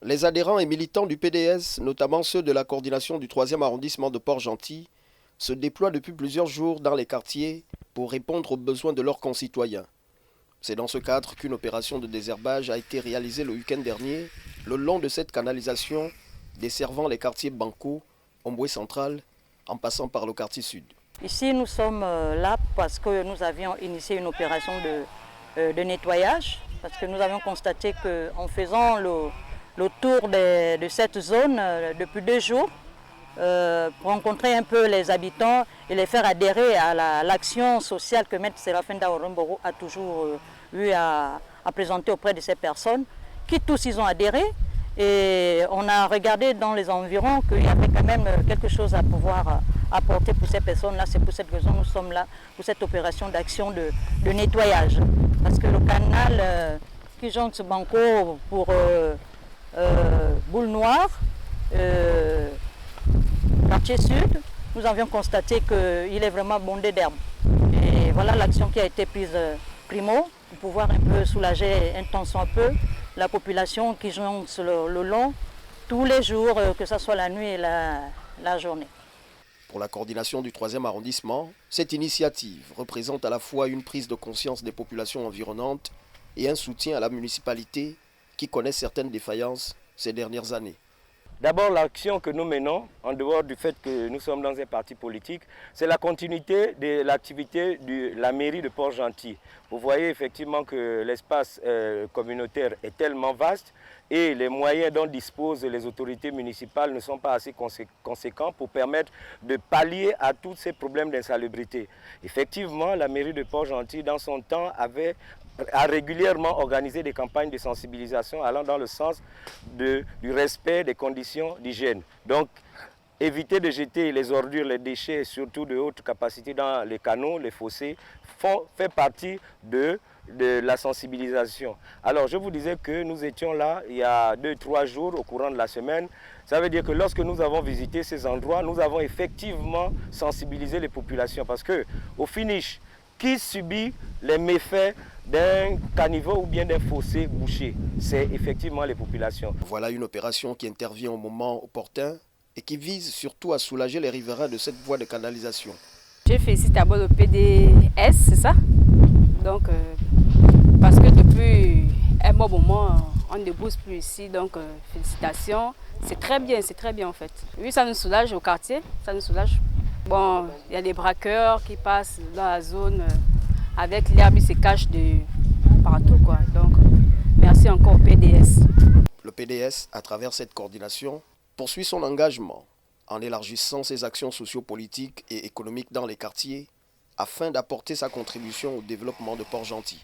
Les adhérents et militants du PDS, notamment ceux de la coordination du 3e arrondissement de Port-Gentil, se déploient depuis plusieurs jours dans les quartiers pour répondre aux besoins de leurs concitoyens. C'est dans ce cadre qu'une opération de désherbage a été réalisée le week-end dernier le long de cette canalisation desservant les quartiers Banco, Omboué Central, en passant par le quartier Sud. Ici, nous sommes là parce que nous avions initié une opération de nettoyage, parce que nous avions constaté qu'en faisant le tour de cette zone depuis 2 jours, pour rencontrer un peu les habitants et les faire adhérer à l'action sociale que Maître Séraphin Daouromboro a toujours eu à présenter auprès de ces personnes, qui tous ils ont adhéré. Et on a regardé dans les environs qu'il y avait quand même quelque chose à pouvoir apporter pour ces personnes-là. C'est pour cette raison que nous sommes là, pour cette opération d'action de nettoyage. Parce que le canal qui jonque ce Banco pour Boule Noire, quartier Sud, nous avions constaté qu'il est vraiment bondé d'herbe. Et voilà l'action qui a été prise primo pour pouvoir un peu soulager un temps soit peu la population qui jongle le long tous les jours, que ce soit la nuit et la journée. Pour la coordination du 3e arrondissement, cette initiative représente à la fois une prise de conscience des populations environnantes et un soutien à la municipalité qui connaît certaines défaillances ces dernières années. D'abord, l'action que nous menons, en dehors du fait que nous sommes dans un parti politique, c'est la continuité de l'activité de la mairie de Port-Gentil. Vous voyez effectivement que l'espace communautaire est tellement vaste et les moyens dont disposent les autorités municipales ne sont pas assez conséquents pour permettre de pallier à tous ces problèmes d'insalubrité. Effectivement, la mairie de Port-Gentil, dans son temps, a régulièrement organisé des campagnes de sensibilisation allant dans le sens du respect des conditions d'hygiène. Donc, éviter de jeter les ordures, les déchets, surtout de haute capacité dans les canaux, les fossés, fait partie de la sensibilisation. Alors, je vous disais que nous étions là il y a 2-3 jours au courant de la semaine. Ça veut dire que lorsque nous avons visité ces endroits, nous avons effectivement sensibilisé les populations parce qu'au finish, qui subit les méfaits d'un caniveau ou bien d'un fossé bouché? C'est effectivement les populations. Voilà une opération qui intervient au moment opportun et qui vise surtout à soulager les riverains de cette voie de canalisation. Je félicite d'abord le PDS, c'est ça? Donc, parce que depuis un bon moment, on ne bouge plus ici, donc félicitations. C'est très bien en fait. Oui, ça nous soulage au quartier, ça nous soulage. Bon, il y a des braqueurs qui passent dans la zone avec l'herbe, ils se cachent de partout, quoi. Donc, merci encore au PDS. Le PDS, à travers cette coordination, poursuit son engagement en élargissant ses actions sociopolitiques et économiques dans les quartiers afin d'apporter sa contribution au développement de Port-Gentil.